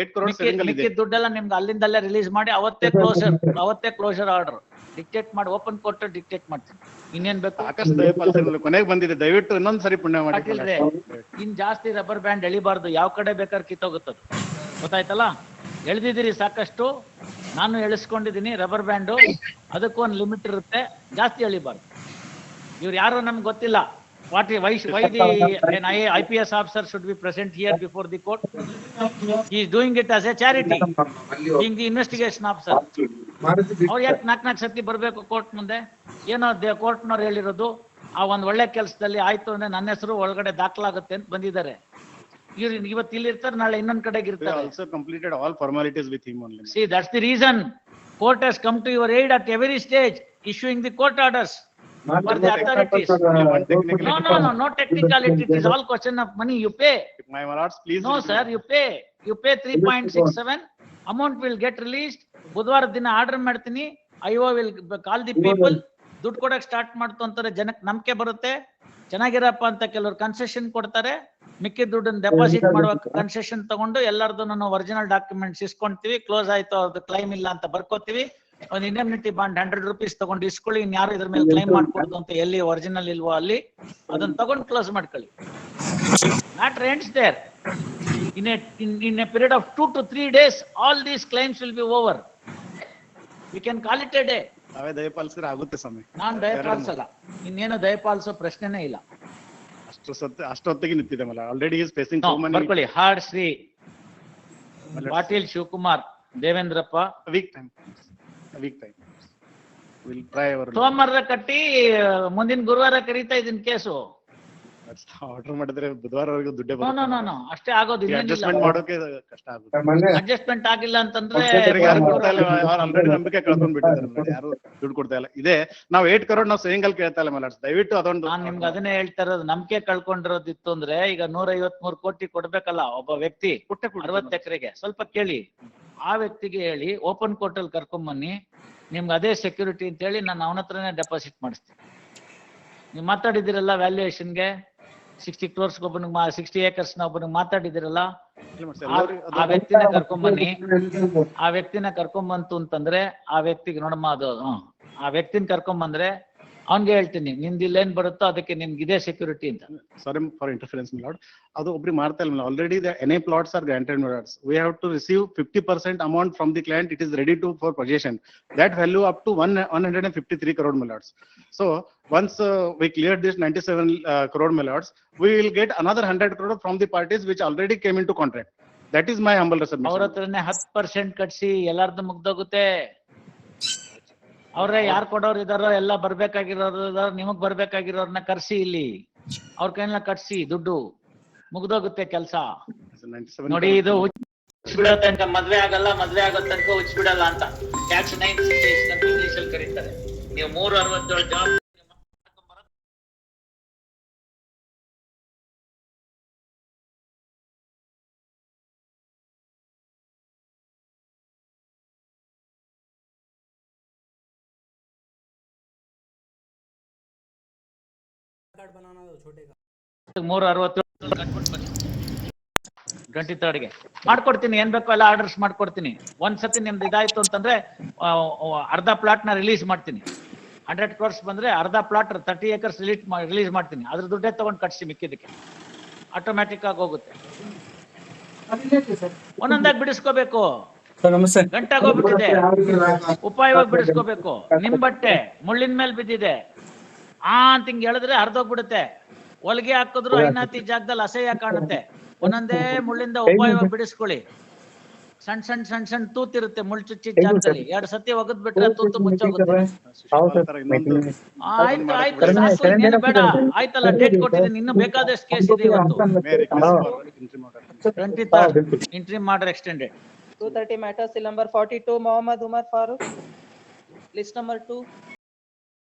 8 crore saving ಅಲ್ಲಿ ಇದೆ. ಮಿಕ್ಕಿದ ದುಡ್ಡೆಲ್ಲ ನಿಮ್ಗೆ ಅಲ್ಲಿಂದಲ್ಲೇ ರಿಲೀಸ್ ಮಾಡಿ ಅವತ್ತೇ ಕ್ಲೋಸರ್ ಆರ್ಡರ್ ಡಿಕ್ಟೇಟ್ ಮಾಡಿ ಓಪನ್ ಕೋರ್ಟ್ ಡಿಕ್ಟೇಟ್ ಮಾಡ್ತೀನಿ. ಇನ್ನೇನ್ ಬೇಕು? ಸಾಕಷ್ಟು ದಯಪಾಲಿಸಿ ಕೊನೆಗೆ ಬಂದಿದೆ, ದಯವಿಟ್ಟು ಇನ್ನೊಂದ್ಸರಿ ಪುಣ್ಯ ಮಾಡಿ. ಇನ್ ಜಾಸ್ತಿ ರಬ್ಬರ್ ಬ್ಯಾಂಡ್ ಎಳಿಬಾರ್ದು, ಯಾವ ಕಡೆ ಬೇಕಾದ್ರೆ ಕಿತ್ತೋಗುತ್ತದು, ಗೊತ್ತಾಯ್ತಲ್ಲ? ಎಳ್ದಿದ್ದೀರಿ ಸಾಕಷ್ಟು, ನಾನು ಎಳಿಸ್ಕೊಂಡಿದ್ದೀನಿ. ರಬ್ಬರ್ ಬ್ಯಾಂಡು ಅದಕ್ಕೂ ಒಂದು ಲಿಮಿಟ್ ಇರುತ್ತೆ, ಜಾಸ್ತಿ ಎಳಿಬಾರ್ದು. ಇವ್ರು ಯಾರು ನಮ್ಗೆ ಗೊತ್ತಿಲ್ಲ. why an IPS officer should be present here before the court? He is doing it as a charity, being the investigation officer. ಅವ್ರು ಯಾಕೆ ನಾಲ್ಕು ಸತಿ ಬರ್ಬೇಕು ಕೋರ್ಟ್ ಮುಂದೆ? ಏನೋ ಕೋರ್ಟ್ನವ್ರು ಹೇಳಿರೋದು ಆ ಒಂದ್ ಒಳ್ಳೆ ಕೆಲಸದಲ್ಲಿ ಆಯ್ತು ಅಂದ್ರೆ ನನ್ನ ಹೆಸರು ಒಳಗಡೆ ದಾಖಲಾಗುತ್ತೆ ಅಂತ ಬಂದಿದ್ದಾರೆ. ಇವ್ರು ಇವತ್ತು ಇಲ್ಲಿ ಇರ್ತಾರೆ, ನಾಳೆ ಇನ್ನೊಂದ್ ಕಡೆಗೆ ಇರ್ತಾರೆ. Also completed all formalities with him only. See, that's the reason court has come to your aid at every stage, issuing the court orders for the authorities. No technicality. It is all question of money. You pay. My lords, please. No sir, you pay 3.67. Amount will get released. ಬುಧವಾರ ದಿನ order ಮಾಡ್ತೀನಿ. IO will call the people. ದುಡ್ಡು ಕೊಡಕ್ start ಮಾಡ್ತು ಅಂತಾರೆ, ಜನಕ್ಕೆ ನಂಬಿಕೆ ಬರುತ್ತೆ. ಚೆನ್ನಾಗಿರಪ್ಪ ಅಂತ ಕೆಲವರು ಕನ್ಸೆಷನ್ ಕೊಡ್ತಾರೆ, ಮಿಕ್ಕಿದ ದುಡ್ಡನ್ನು ಡೆಪಾಸಿಟ್ ಮಾಡುವ ಕನ್ಸೆಷನ್ ತಗೊಂಡು ಎಲ್ಲರದ್ದು ನಾವು ಒರಿಜಿನಲ್ ಡಾಕ್ಯುಮೆಂಟ್ಸ್ ಇಸ್ಕೊಂತೀವಿ. ಕ್ಲೋಸ್ ಆಯ್ತು, ಅವ್ರದ್ದು ಕ್ಲೈಮ್ ಇಲ್ಲ ಅಂತ ಬರ್ಕೋತೀವಿ. ಒಂದು ಇಂಡೆಮ್ನಿಟಿ ಬಾಂಡ್ 100 rupees ತಗೊಂಡು ಇಸ್ಕೊಳ್ಳಿ. ಇನ್ಯಾರು ಇದ್ರ ಮೇಲೆ ಕ್ಲೈಮ್ ಮಾಡ್ಕೊಡ್ದು ಅಂತ ಎಲ್ಲಿ ಒರಿಜಿನಲ್ ಇಲ್ವೋ ಅಲ್ಲಿ ಅದನ್ನ ತಗೊಂಡು ಕ್ಲೋಸ್ ಮಾಡ್ಕೊಳ್ಳಿ. Matter ends there. In a period of 2 to 3 days, all these claims will be over. We can call it a day. ನಾವೇ ದಯಪಾಲಿಸಿದ್ರೆ ಆಗುತ್ತೆ ಸ್ವಾಮಿ. ನಾನು ದಯಪಾಲಿಸಲ್ಲ, ಇನ್ನೇನು ದಯಪಾಲಿಸೋ ಪ್ರಶ್ನೆನೇ ಇಲ್ಲ. ಅಷ್ಟೊತ್ತಿಗೆ ನಿಂತಿದೆ ಮಲ್ಲ. ಆಲ್ರೆಡಿ ಈಸ್ ಫೇಸಿಂಗ್ ಟು ಮನಿ. ಬರ್ಕೊಳ್ಳಿ. Hard Shri Patil Shivakumar Devendrappa. Week time will try our. ಸೋಮವಾರ ಕಟ್ಟಿ ಮುಂದಿನ ಗುರುವಾರ ಕರೀತಾ ಇದೀನಿ ಕೇಸು. ಆರ್ಡರ್ ಮಾಡಿದ್ರೆ ಬುಧವಾರವರೆಗೂ ದುಡ್ಡೇ ಬರುತ್ತೆ. ನೋ ಅಷ್ಟೇ ಆಗೋದು. ಅಡ್ಜಸ್ಟ್ಮೆಂಟ್ ಮಾಡೋಕೆ ಕಷ್ಟ ಆಗುತ್ತೆ. ಅಡ್ಜಸ್ಟ್ಮೆಂಟ್ ಆಗಿಲ್ಲ ಅಂತಂದ್ರೆ ಆಲ್ರೆಡಿ ನಂಬಿಕೆ ಕಳ್ಕೊಂಡ್ ಬಿಟ್ಟಿದ್ದಾರೆ, ಯಾರು ದುಡ್ಡು ಕೊಡ್ತಾ ಇಲ್ಲ. ಇದೆ ನಾವು 8 crore ನಾವು ಸೇವಿಂಗ್ ಅಲ್ಲಿ ಕೇಳ್ತಾ ಇಲ್ಲ ಮಲಾಡ್ಸ್, ದಯವಿಟ್ಟು ಅದೊಂದು. ನಾನ್ ನಿಮ್ಗೆ ಅದನ್ನೇ ಹೇಳ್ತಾ ಇರೋದು. ನಂಬಿಕೆ ಕಳ್ಕೊಂಡಿರೋದಿತ್ತು ಅಂದ್ರೆ ಈಗ 153 ಕೋಟಿ ಕೊಡ್ಬೇಕಲ್ಲ ಒಬ್ಬ ವ್ಯಕ್ತಿ 60 ಎಕರೆಗೆ. ಸ್ವಲ್ಪ ಕೇಳಿ, ಆ ವ್ಯಕ್ತಿಗೆ ಹೇಳಿ ಓಪನ್ ಕೋರ್ಟ್ ಅಲ್ಲಿ ಕರ್ಕೊಂಬನ್ನಿ, ನಿಮ್ಗೆ ಅದೇ ಸೆಕ್ಯೂರಿಟಿ ಅಂತ ಹೇಳಿ ನಾನು ಅವನ ಹತ್ರನೇ ಡೆಪಾಸಿಟ್ ಮಾಡಿಸ್ತೀನಿ. ನೀವು ಮಾತಾಡಿದಿರಲ್ಲ ವ್ಯಾಲ್ಯೂಯೇಷನ್ಗೆ 60 crores ಒಬ್ಬನಿಗೆ 60 acres ಒಬ್ಬನಿಗೆ ಮಾತಾಡಿದಿರಲ್ಲ, ಆ ವ್ಯಕ್ತಿನ ಕರ್ಕೊಂಬನ್ನಿ. ಆ ವ್ಯಕ್ತಿನ ಕರ್ಕೊಂಬಂತು ಅಂತಂದ್ರೆ ಆ ವ್ಯಕ್ತಿಗೆ ನೋಡಮ್ಮ ಅದು ಆ ವ್ಯಕ್ತಿನ ಕರ್ಕೊಂಬಂದ್ರೆ ಅವ್ನ್ಗೆ ಹೇಳ್ತೀನಿ ನಿಮ್ದು ಇಲ್ಲೇನ್ ಬರುತ್ತೋ ಅದಕ್ಕೆ ನಿಮ್ಗೆ ಇದೇ ಸೆಕ್ಯೂರಿಟಿ ಅಂತ. ಸಾರಿ ಫಾರ್ ಇಂಟರ್ಫರೆನ್ಸ್ ಲಾರ್ಡ್, ಅದು ಒಬ್ರಿಗೆ ಮಾಡ್ತಾ ಇಲ್ಲ. Already the NA plots are granted lords. We have to receive 50% amount from the client. It is ready to for possession. That value up to 153 crore lords. So once we cleared this 97 crore lords, we will get another 100 crore from the parties which already came into contract. That is my humble submission. ಅವ್ರ ಹತ್ರನೇ 10% ಕಟ್ಸಿ ಎಲ್ಲಾರ್ದು ಮುಗ್ದೋಗುತ್ತೆ. ಅವ್ರೆ ಯಾರು ಕೊಡೋರು ಇದಾರೋ ಎಲ್ಲ ಬರ್ಬೇಕಾಗಿರೋರು ಇದಾರೋ, ನಿಮಗ್ ಬರ್ಬೇಕಾಗಿರೋರ್ನ ಕರ್ಸಿ ಇಲ್ಲಿ ಅವ್ರ ಕೈನ ಕಟ್ಸಿ, ದುಡ್ಡು ಮುಗ್ದೋಗುತ್ತೆ ಕೆಲಸ. ನೋಡಿ, ಇದು ಹುಚ್ಚಿಬಿಡೋ ತನಕ ಮದ್ವೆ ಆಗಲ್ಲ, ಮದ್ವೆ ಆಗೋ ತನಕ ಹುಚ್ಚಿಬಿಡಲ್ಲ ಅಂತ ಟ್ಯಾಕ್ಸ್ 9 ಇಂಗ್ಲಿಷ್ ಅಲ್ಲಿ ಕರೀತಾರೆ. ನೀವು 367 ಜಾಬ್ बनाना तो छोटे का 367 23rd ಮಾಡ್ಕೊಡ್ತೀನಿ. ಏನ್ ಬೇಕೋ ಎಲ್ಲ ಆರ್ಡರ್ಸ್ ಮಾಡ್ಕೊಡ್ತೀನಿ. ಒಂದ್ಸತಿ ನಿಮ್ದು ಇದಾಯ್ತು ಅಂತಂದ್ರೆ ಅರ್ಧ ಪ್ಲಾಟ್ ನ ರಿಲೀಸ್ ಮಾಡ್ತೀನಿ. 100 crores ಬಂದ್ರೆ ಅರ್ಧ ಪ್ಲಾಟ್ 30 acres ರಿಲೀಸ್ ಮಾಡ್ತೀನಿ. ಅದ್ರ ದುಡ್ಡೇ ತಗೊಂಡ್ ಕಟ್ಸಿ ಮಿಕ್ಕಿದಕ್ಕೆ ಆಟೋಮ್ಯಾಟಿಕ್ ಆಗಿ ಹೋಗುತ್ತೆ. ಒಂದೊಂದಾಗಿ ಬಿಡಿಸ್ಕೋಬೇಕು. ಗಂಟಾಗ ಹೋಗ್ಬಿಟ್ಟಿದೆ, ಉಪಾಯವಾಗಿ ಬಿಡಿಸ್ಕೋಬೇಕು. ನಿಮ್ ಬಟ್ಟೆ ಮುಳ್ಳಿನ ಮೇಲೆ ಬಿದ್ದಿದೆ ಅಂತ ಹಿಂಗ್ ಹೇಳಿದ್ರೆ ಹರಿದೋಗ್ಬಿಡುತ್ತೆ. ಹೊಲಿಗೆ ಹಾಕಿದ್ರು ಐನಾತಿ ಜಾಗದಲ್ಲಿ ಅಸಹ್ಯ ಕಾಣುತ್ತೆ. ಒಂದೊಂದೇ ಮುಳ್ಳಿಂದ ಉಪಾಯವಾಗಿ ಬಿಡಿಸ್ಕೊಳ್ಳಿ. ಸಣ್ಣ ತೂತಿರುತ್ತೆ ಮುಳ್ಳು ಚುಚ್ಚಿದ ಜಾಗದಲ್ಲಿ. 2 ಸತಿ ಒಗದ್ ಬಿಟ್ರೆ ತೂತು ಮುಚ್ಚೋಗುತ್ತೆ. ಆಯ್ತು ಸಾಕು, ಇನ್ನೇನು ಬೇಡ. ಆಯ್ತಲ್ಲ, ಡೇಟ್ ಕೊಟ್ಟಿದ್ದೀನಿ, ಇನ್ನು ಬೇಕಾದಷ್ಟು ಕೇಸ್ ಇದೆ ಇವತ್ತು. 23rd interim order extended. 230 matter, seal number 42, Mohammed Umar Farooq. List number 2.